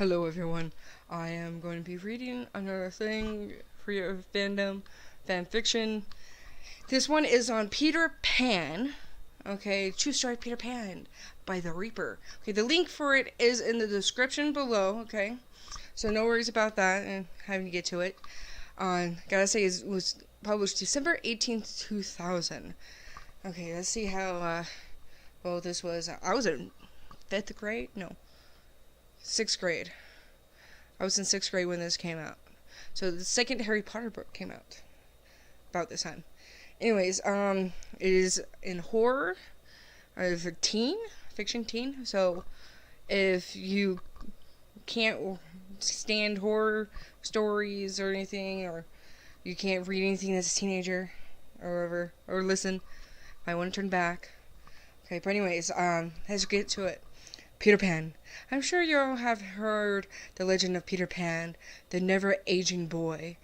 Hello everyone, I am going to be reading another thing for your fandom, fanfiction. This one is on Peter Pan, okay, True Story Peter Pan by The Reaper. Okay, the link for it is in the description below, okay, so no worries about that and having to get to it. Gotta say, it was published December 18th, 2000. Okay, let's see how, well this was. I was in 5th grade? No, 6th grade. I was in 6th grade when this came out. So the second Harry Potter book came out about this time. Anyways, it is in horror, for teen, fiction teen. So if you can't stand horror stories or anything, or you can't read anything as a teenager or whatever, or listen, I want to turn back. Okay, but anyways, let's get to it. Peter Pan. I'm sure you all have heard the legend of Peter Pan, the never-aging boy.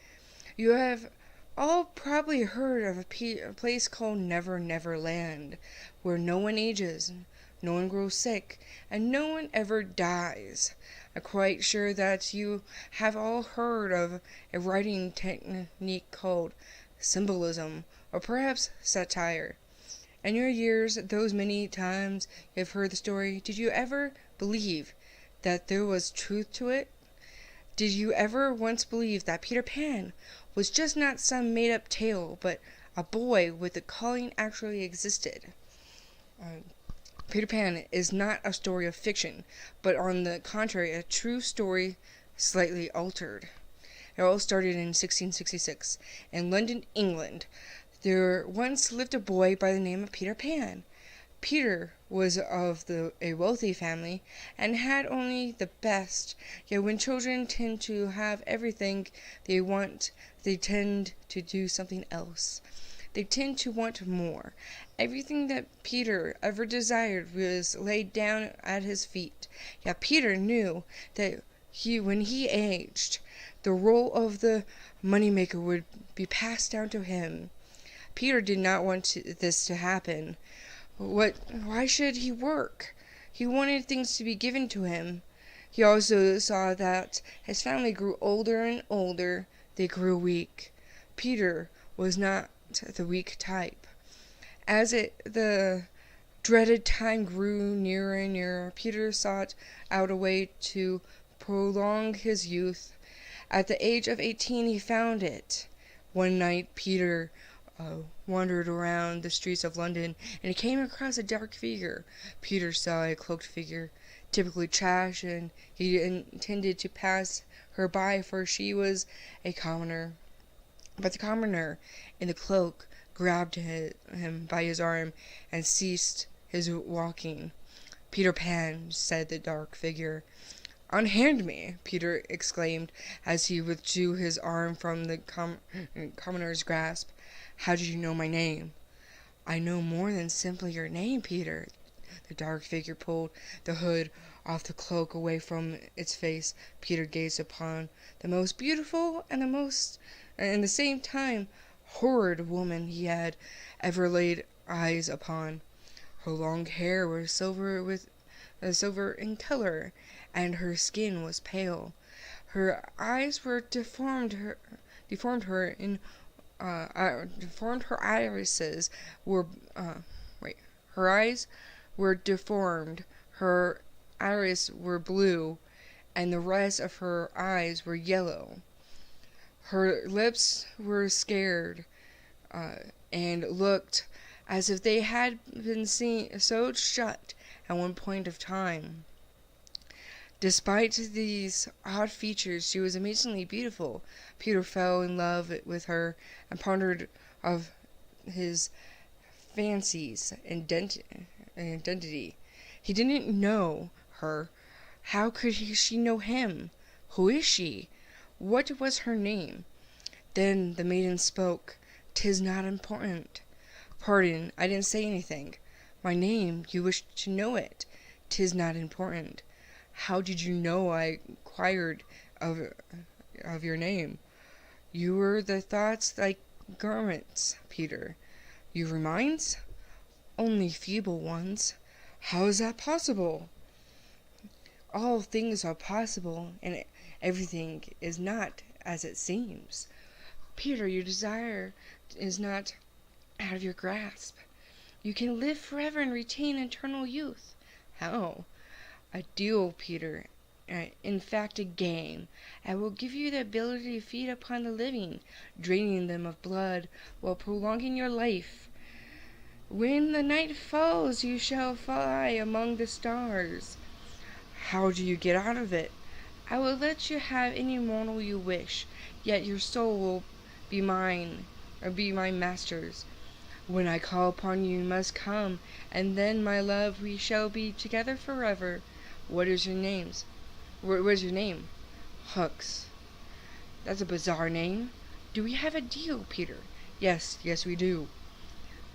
You have all probably heard of a place called Never Never Land, where no one ages, no one grows sick, and no one ever dies. I'm quite sure that you have all heard of a writing technique called symbolism, or perhaps satire. In your years, those many times you have heard the story, did you ever believe that there was truth to it? Did you ever once believe that Peter Pan was just not some made-up tale, but a boy with a calling actually existed? Peter Pan is not a story of fiction, but on the contrary, a true story slightly altered. It all started in 1666 in London, England. There once lived a boy by the name of Peter Pan. Peter was of a wealthy family and had only the best. Yet when children tend to have everything they want, they tend to do something else. They tend to want more. Everything that Peter ever desired was laid down at his feet. Yet Peter knew that when he aged, the role of the moneymaker would be passed down to him. Peter did not want this to happen. Why should he work? He wanted things to be given to him. He also saw that his family grew older and older. They grew weak. Peter was not the weak type. As the dreaded time grew nearer and nearer, Peter sought out a way to prolong his youth. At the age of 18, he found it. One night, Peter wandered around the streets of London, and he came across a dark figure. Peter saw a cloaked figure, typically trash, and he intended to pass her by, for she was a commoner. But the commoner in the cloak grabbed him by his arm and ceased his walking. "Peter Pan," said the dark figure. "Unhand me!" Peter exclaimed as he withdrew his arm from the commoner's grasp. "How did you know my name?" "I know more than simply your name, Peter." The dark figure pulled the hood off the cloak away from its face. Peter gazed upon the most beautiful and the same time, horrid woman he had ever laid eyes upon. Her long hair was silver in color, and her skin was pale. Her eyes were deformed her irises were her eyes were deformed. Her iris were blue, and the rest of her eyes were yellow. Her lips were scared, and looked as if they had been sewed shut at one point of time. Despite these odd features, she was amazingly beautiful. Peter fell in love with her and pondered of his fancies and identity. He didn't know her. How could she know him? Who is she? What was her name? Then the maiden spoke. "'Tis not important." "Pardon, I didn't say anything." "My name, you wish to know it." "'Tis not important." "How did you know I inquired of your name?" "You were the thoughts like garments, Peter." "You were minds?" "Only feeble ones." "How is that possible?" all things are possible, and everything is not as it seems. Peter, your desire is not out of your grasp. You can live forever and retain eternal youth. How? A duel, Peter. In fact, a game. I will give you the ability to feed upon the living, draining them of blood while prolonging your life. When the night falls, you shall fly among the stars. How do you get out of it? I will let you have any mortal you wish, yet your soul will be mine, or be my master's. When I call upon you, you must come, and then, my love, we shall be together forever. What is your name? What's your name? Hooks. That's a bizarre name. Do we have a deal, Peter? Yes, we do.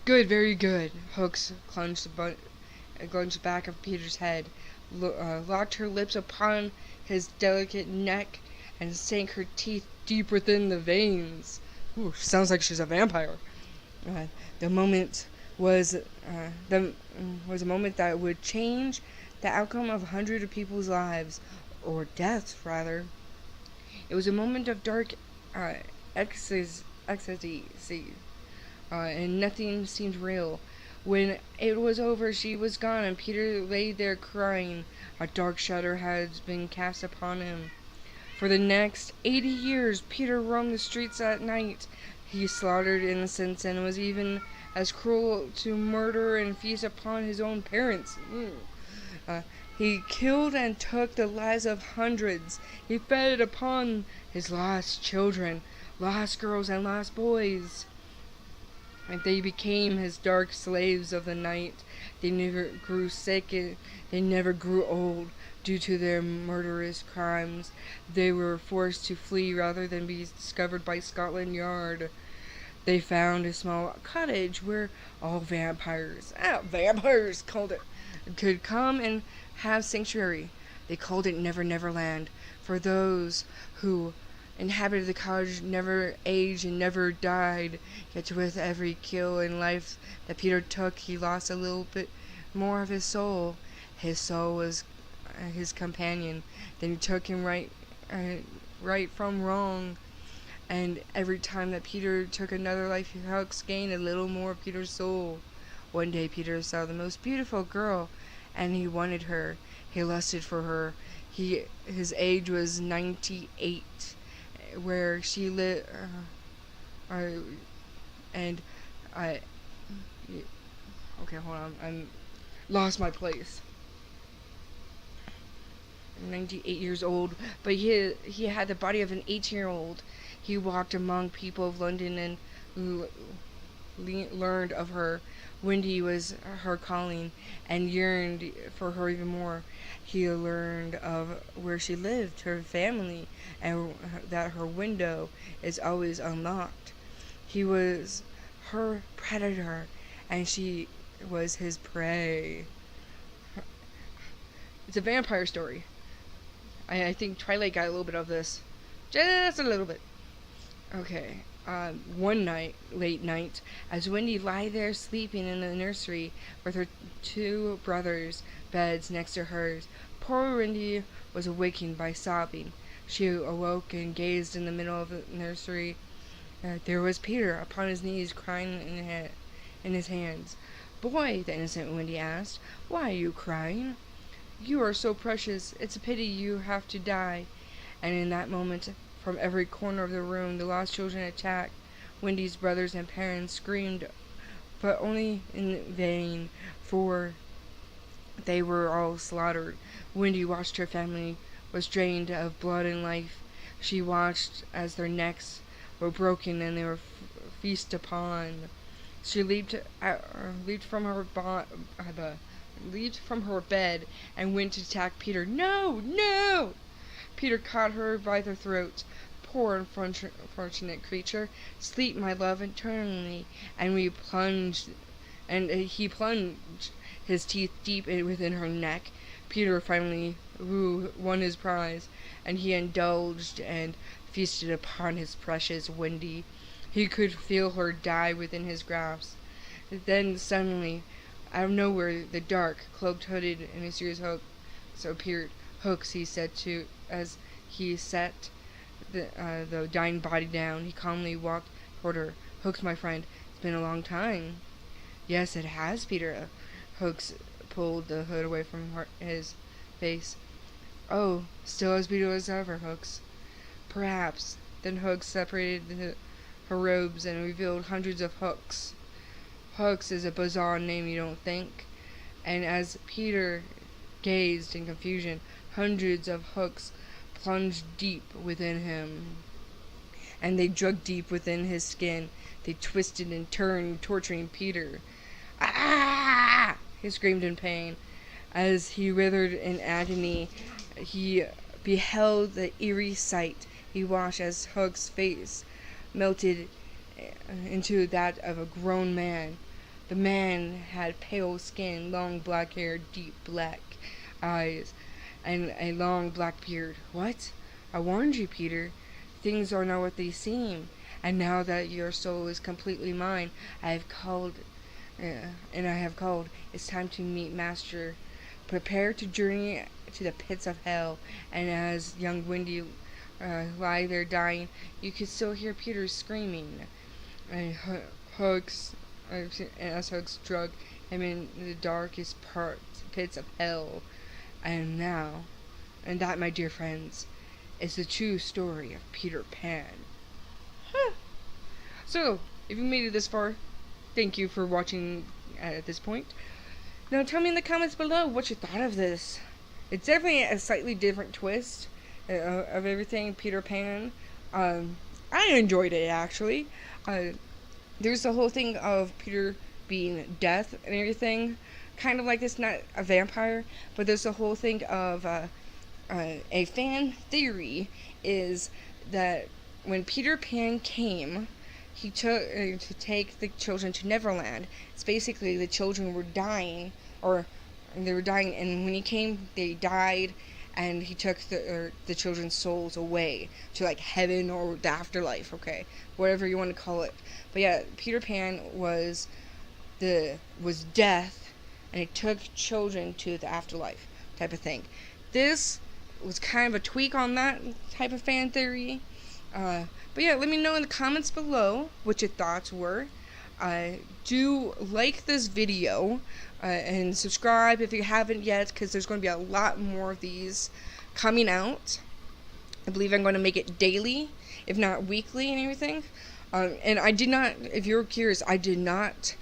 Good, very good. Hooks clenched the back of Peter's head, locked her lips upon his delicate neck, and sank her teeth deep within the veins. Ooh, sounds like she's a vampire. The moment was a moment that would change the outcome of hundreds of people's lives, or deaths, rather. It was a moment of dark ecstasy, and nothing seemed real. When it was over, she was gone, and Peter lay there crying. A dark shadow had been cast upon him. For the next 80 years, Peter roamed the streets at night. He slaughtered innocents and was even as cruel to murder and feast upon his own parents. He killed and took the lives of hundreds. He fed upon his lost children, lost girls, and lost boys. And they became his dark slaves of the night. They never grew sick, they never grew old due to their murderous crimes. They were forced to flee rather than be discovered by Scotland Yard. They found a small cottage where all vampires called it, could come and have sanctuary. They called it Never Never Land, for those who inhabited the cottage never aged and never died. Yet with every kill in life that Peter took, he lost a little bit more of his soul. His soul was his companion. Then he took him right from wrong. And every time that Peter took another life, Hooks gained a little more of Peter's soul. One day Peter saw the most beautiful girl, and he wanted her. He lusted for her. His age was 98, where she lived, and I. Okay, hold on. I'm lost my place. 98 years old, but he had the body of an 18-year-old. He walked among people of London and learned of her. Wendy was her calling, and yearned for her even more. He learned of where she lived, her family, and that her window is always unlocked. He was her predator, and she was his prey. It's a vampire story. I think Twilight got a little bit of this. Just a little bit. Okay. One night, late night, as Wendy lay there sleeping in the nursery with her two brothers' beds next to hers, poor Wendy was awakened by sobbing. She awoke and gazed in the middle of the nursery. There was Peter upon his knees, crying in his hands. "Boy," the innocent Wendy asked, "why are you crying? You are so precious. It's a pity you have to die." And in that moment, from every corner of the room, the lost children attacked. Wendy's brothers and parents screamed, but only in vain, for they were all slaughtered. Wendy watched her family was drained of blood and life. She watched as their necks were broken and they were feasted upon. She leaped from her bed and went to attack Peter. No! No! Peter caught her by the throat. Poor unfortunate creature. Sleep, my love, eternally. And he plunged his teeth deep within her neck. Peter finally won his prize, and he indulged and feasted upon his precious Wendy. He could feel her die within his grasp. Then suddenly, out of nowhere, the dark, cloaked, hooded, and mysterious Hooks appeared. Hooks, he said to as he set the dying body down. He calmly walked toward her. Hooks, my friend, it's been a long time. Yes, it has, Peter. Hooks pulled the hood away from his face. Oh, still as beautiful as ever, Hooks. Perhaps. Then Hooks separated her robes and revealed hundreds of hooks. Hooks is a bizarre name, you don't think? And as Peter gazed in confusion, hundreds of hooks plunged deep within him. And they dug deep within his skin. They twisted and turned, torturing Peter. Ah! He screamed in pain. As he writhed in agony, he beheld the eerie sight. He watched as Hooks' face melted into that of a grown man. The man had pale skin, long black hair, deep black eyes, and a long black beard. What? I warned you, Peter. Things are not what they seem. And now that your soul is completely mine, I have called. It's time to meet Master. Prepare to journey to the pits of hell. And as young Wendy lay there dying, you could still hear Peter screaming. And as Hooks drug him in the darkest pits of hell. And that, my dear friends, is the true story of Peter Pan. So, if you made it this far, thank you for watching at this point. Now tell me in the comments below what you thought of this. It's definitely a slightly different twist of everything Peter Pan. I enjoyed it, actually. There's the whole thing of Peter being death and everything. Kind of like this, not a vampire, but there's the whole thing of a fan theory is that when Peter Pan came, he took to take the children to Neverland. It's basically the children were dying, and when he came, they died, and he took the children's souls away to like heaven or the afterlife, okay, whatever you want to call it. But yeah, Peter Pan was death, and he took children to the afterlife type of thing. This was kind of a tweak on that type of fan theory. But yeah, let me know in the comments below what your thoughts were. Do like this video and subscribe if you haven't yet, because there's going to be a lot more of these coming out. I believe I'm going to make it daily, if not weekly and everything. And I did not, if you're curious, I did not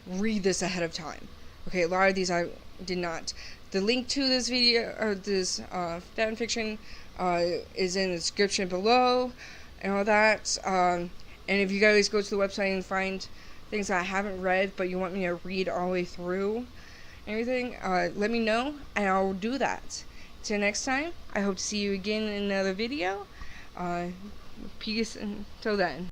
read this ahead of time. Okay, a lot of these I did not. The link to this video, or this fanfiction, is in the description below, and all that. And if you guys go to the website and find things that I haven't read, but you want me to read all the way through, and everything, let me know, and I'll do that. Till next time, I hope to see you again in another video. Peace until then.